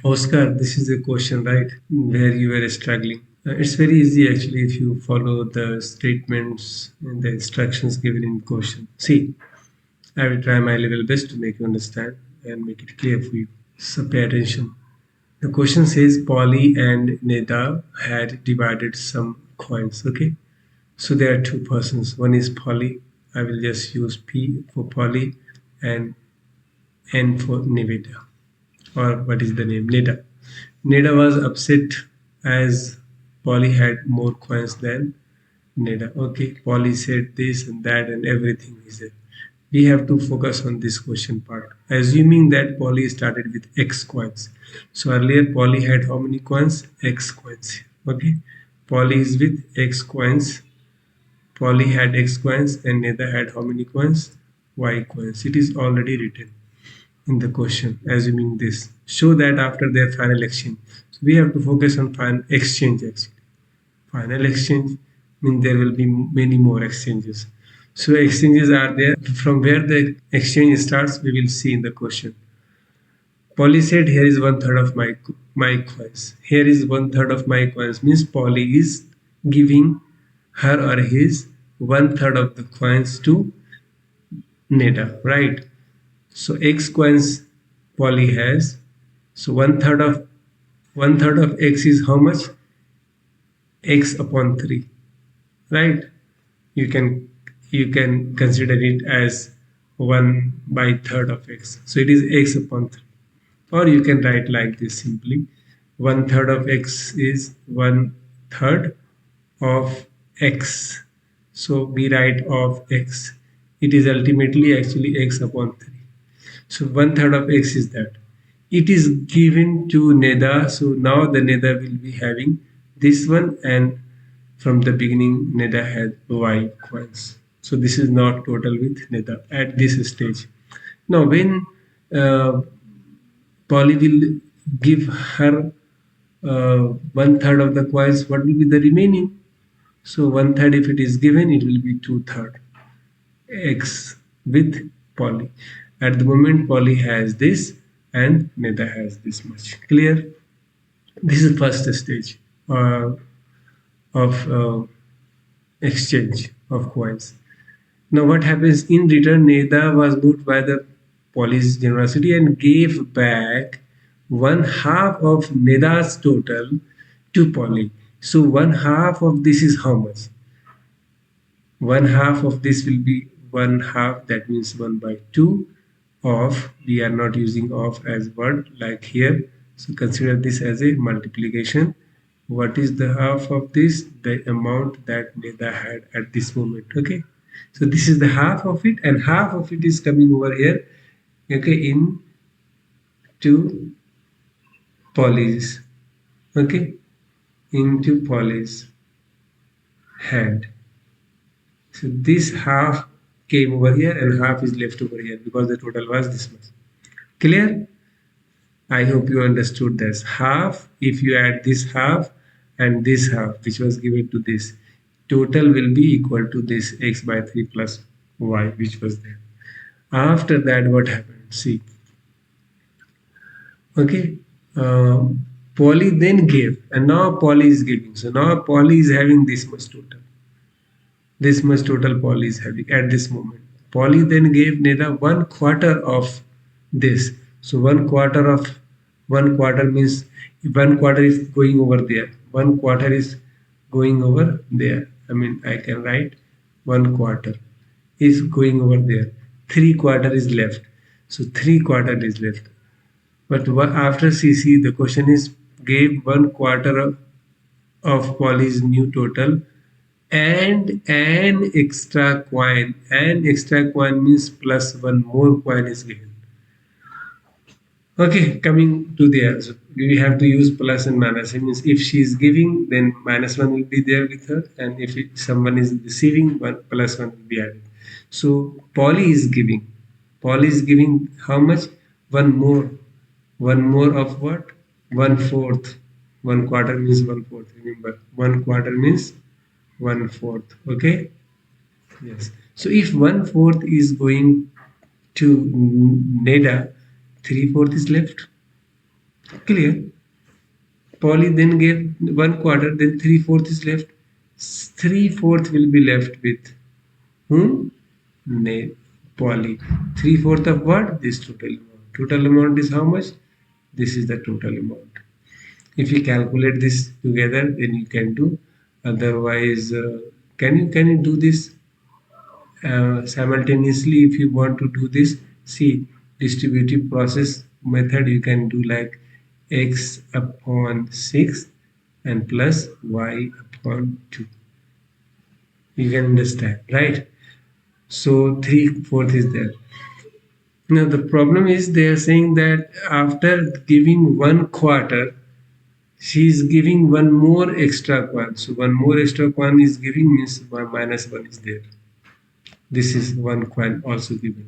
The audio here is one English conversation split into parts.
Oscar, this is a question, right? Where you were struggling. It's very easy actually if you follow the statements and the instructions given in question. See, I will try my level best to make you understand and make it clear for you. So pay attention. The question says Polly and Neda had divided some coins. Okay, so there are two persons. One is Polly. I will just use P for Polly and N for Nevada, or what is the name? Neda. Neda was upset as Polly had more coins than Neda. Okay, Polly said this and that and everything he said. We have to focus on this question part. Assuming that Polly started with X coins. So earlier Polly had how many coins? X coins. Okay, Polly is with X coins. Polly had X coins and Neda had how many coins? Y coins. It is already written in the question, assuming this. Show that after their final exchange. So we have to focus on final exchange actually. Final exchange means there will be many more exchanges. So exchanges are there. From where the exchange starts, we will see in the question. Polly said, here is one third of my coins. Here is one third of my coins means Polly is giving her or his one third of the coins to Neda, right? So X coins Polly has. So one third of X is how much? X upon 3, right? You can consider it as 1 by third of X. So it is X upon 3. Or you can write like this simply. One third of X is one third of X. So we write of X. It is ultimately actually X upon 3. So one third of X is that. It is given to Neda. So now the Neda will be having this one, and from the beginning Neda had Y coins. So this is not total with Neda at this stage. Now when Polly will give her one third of the coins, what will be the remaining? So one third, if it is given, it will be two third X with Polly. At the moment, Polly has this and Neda has this much. Clear? This is first stage of exchange of coins. Now what happens in return? Neda was moved by the Polly's generosity and gave back one half of Neda's total to Polly. So one half of this is how much? One half of this will be one half, that means 1 by 2 of, we are not using of as word like here, so consider this as a multiplication. What is the half of this? The amount that Neda had at this moment. Okay, so this is the half of it, and half of it is coming over here, okay, in to Polly's, okay, into Polly's hand. So this half came over here and half is left over here because the total was this much. Clear? I hope you understood this. Half, if you add this half and this half which was given to this, total will be equal to this X by 3 plus Y which was there. After that, what happened? See, okay, Polly then gave, and now Polly is giving. So now Polly is having this much total. This much total Polly is having at this moment. Polly then gave Neda one quarter of this. So one quarter means one quarter is going over there. One quarter is going over there. I mean, I can write one quarter is going over there. 3/4 is left. So 3/4 is left. But after CC, the question is gave one quarter of Polly's new total and an extra coin. An extra coin means plus one more coin is given. Okay, coming to the answer, we have to use plus and minus. It means if she is giving, then minus one will be there with her, and if someone is receiving, one plus one will be added. So Polly is giving. Polly is giving how much? One more. One more of what? 1/4. 1/4 means 1/4. Remember, 1/4 means 1/4. Okay. Yes. So if 1/4 is going to Neda, 3/4 is left. Clear? Polly then gave 1/4, then 3/4 is left. 3/4 will be left with whom? Polly. 3/4 of what? This total amount. Total amount is how much? This is the total amount. If you calculate this together, then you can do. Otherwise, can you do this simultaneously? If you want to do this, see, distributive process method, you can do like x upon 6 and plus y upon 2. You can understand, right? So 3/4 is there. Now the problem is they are saying that after giving 1/4, she is giving one more extra quan. So one more extra quan is giving means minus 1 is there. This is one quan also given.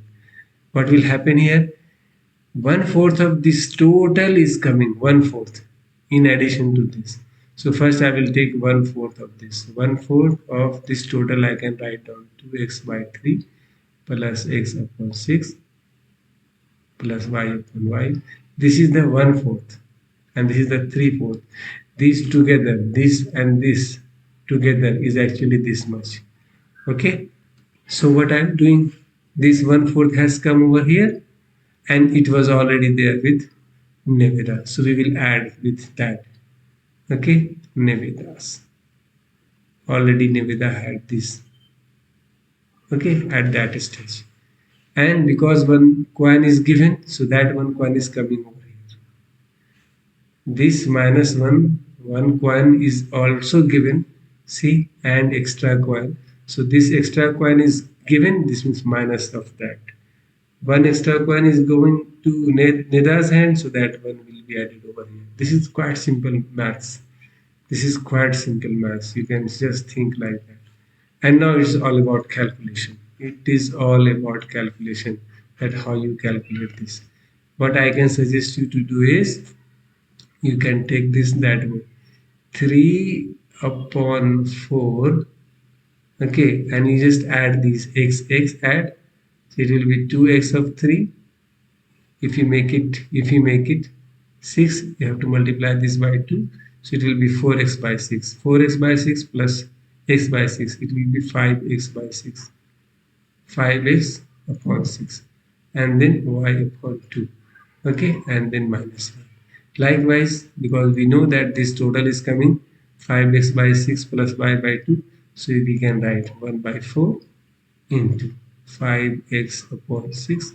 What will happen here? 1/4 of this total is coming, 1/4 in addition to this. So first I will take 1/4 of this. 1/4 of this total I can write down 2x by 3 plus x upon 6 plus y upon y. This is the 1/4 and this is the 3/4. These together, this and this together is actually this much. Okay. So what I'm doing, this 1/4 has come over here and it was already there with Nevada. So we will add with that. Okay, Nevadas. Already Nevada had this. Okay, at that stage. And because one coin is given, so that one coin is coming over here. This minus one coin is also given. See, and extra coin. So this extra coin is given, this means minus of that. One extra coin is going to Neda's hand, so that one will be added over here. This is quite simple maths. This is quite simple maths. You can just think like that. And now it's all about calculation. It is all about calculation, that how you calculate this. What I can suggest you to do is, you can take this that way. 3 upon 4, okay, and you just add these x add, so it will be 2x of 3. If you make it 6, you have to multiply this by 2, so it will be 4x by 6. 4x by 6 plus x by 6, it will be 5x by 6. 5x upon 6 and then y upon 2, okay, and then minus 1. Likewise, because we know that this total is coming 5x by 6 plus y by 2, so we can write 1 by 4 into 5x upon 6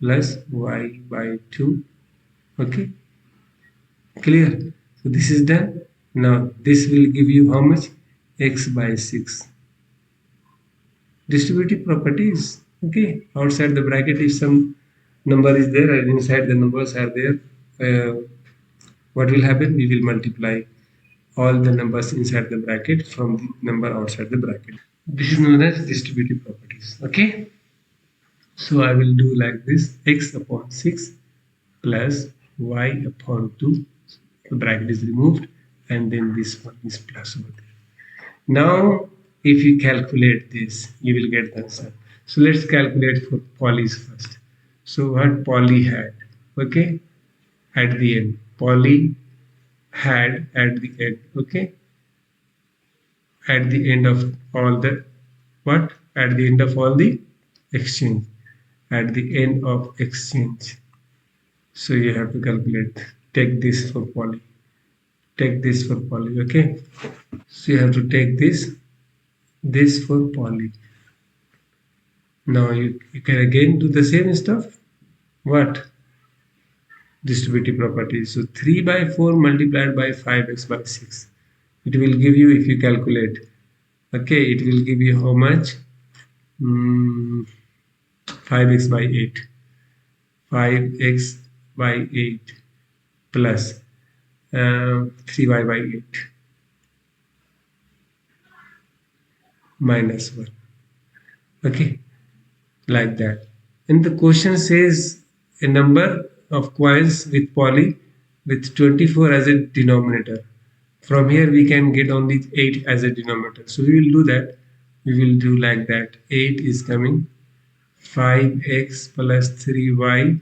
plus y by 2. Okay, clear? So this is done. Now this will give you how much? X by 6. Distributive properties. Okay, outside the bracket, if some number is there and inside the numbers are there, what will happen? We will multiply all the numbers inside the bracket from the number outside the bracket. This is known as distributive properties. Okay, so I will do like this: x upon 6 plus y upon 2. The bracket is removed and then this one is plus over there. Now if you calculate this, you will get the answer. So let's calculate for Polly's first. So what Polly had, okay, at the end, Polly had at the end, okay, at the end of all the what, at the end of all the exchange, at the end of exchange. So you have to calculate, take this for Polly, take this for Polly, okay. So you have to take this for Polly. Now you can again do the same stuff. What? Distributive properties. So 3 by 4 multiplied by 5x by 6. It will give you, if you calculate, okay, it will give you how much? 5x by 8. 5x by 8 plus 3y by 8 minus 1. Okay, like that. And the question says a number of coins with Polly with 24 as a denominator. From here we can get only 8 as a denominator. So we will do that. We will do like that. 8 is coming. 5x plus 3y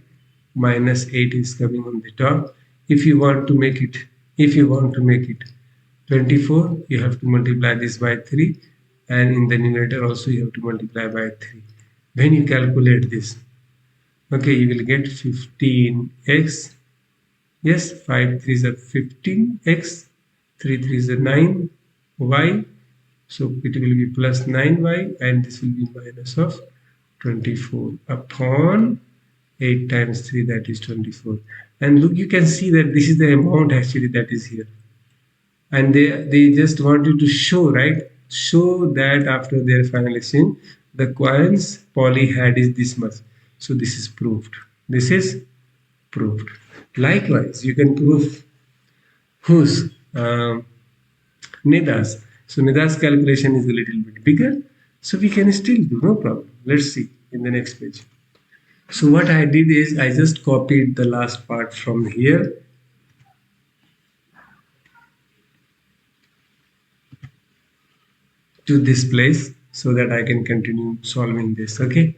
minus 8 is coming on the top. If you want to make it, if you want to make it 24, you have to multiply this by 3, and in the numerator also you have to multiply by 3. When you calculate this, okay, you will get 15x. Yes, 5 3s are 15x, 3 3s are 9y. So it will be plus 9y, and this will be minus of 24 upon 8 times 3, that is 24. And look, you can see that this is the amount actually that is here. And they just want you to show, right? Show that after their final exchange, the coins Polly had is this much. So this is proved. This is proved. Likewise, you can prove whose Nida's. So Nida's calculation is a little bit bigger. So we can still do, no problem. Let's see in the next page. So what I did is I just copied the last part from here to this place so that I can continue solving this. Okay,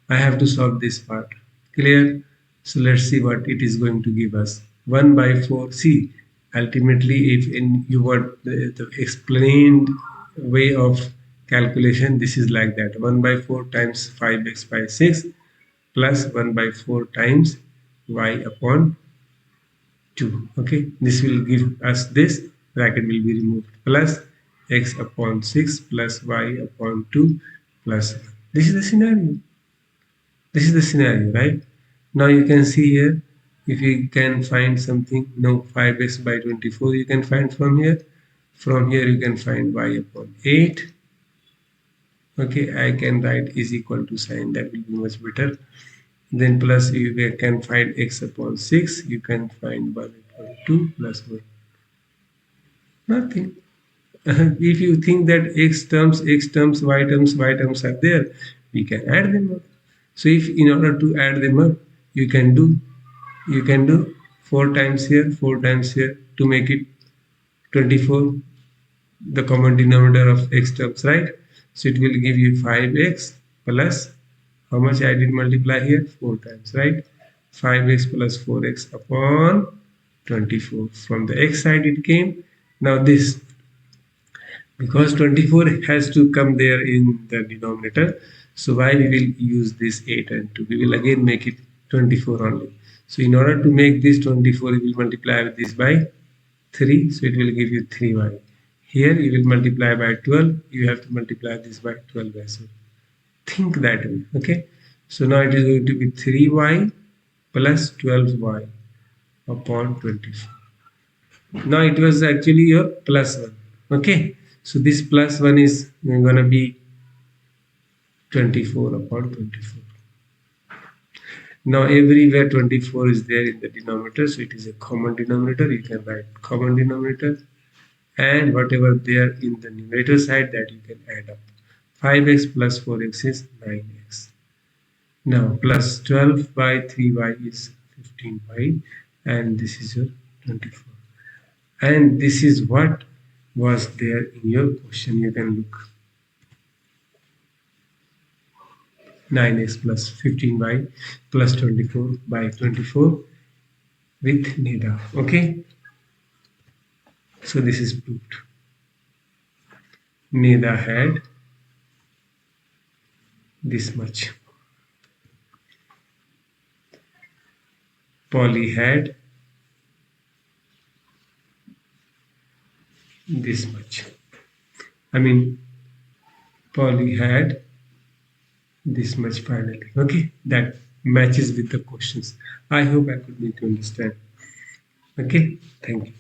I have to solve this part. Clear? So let's see what it is going to give us. 1 by 4. See, ultimately, if you want the explained way of calculation, this is like that. 1 by 4 times 5x by 6 plus 1 by 4 times y upon 2. Okay, this will give us this, bracket will be removed, plus x upon 6 plus y upon 2 plus 1. This is the scenario. This is the scenario, right? Now you can see here, if you can find something, no, 5x by 24 you can find from here. From here you can find y upon 8. Okay, I can write is equal to sign, that will be much better. Then plus you can find x upon 6, you can find 1 upon 2 plus 1. Nothing. If you think that x terms, y terms are there, we can add them up. So if in order to add them up, you can do 4 times here, 4 times here to make it 24, the common denominator of x terms, right? So it will give you 5x plus, how much I did multiply here? 4 times, right? 5x plus 4x upon 24. From the x side it came. Now this, because 24 has to come there in the denominator, so why we will use this 8 and 2? We will again make it 24 only. So in order to make this 24, we will multiply with this by 3, so it will give you 3y. Here you will multiply by 12, you have to multiply this by 12 as well. Think that way, okay? So now it is going to be 3y plus 12y upon 24. Now it was actually your plus 1, okay? So this plus 1 is going to be 24 upon 24. Now everywhere 24 is there in the denominator, so it is a common denominator. You can write common denominator, and whatever there in the numerator side, that you can add up. 5x plus 4x is 9x. Now plus 12 by 3y is 15y, and this is your 24. And this is what was there in your question. You can look. 9x plus 15y plus 24 by 24 with Nida. Okay, so this is proved. Nida had this much. Polly had this much. I mean, Polly had this much finally. Okay, that matches with the questions. I hope I could make you understand. Okay, thank you.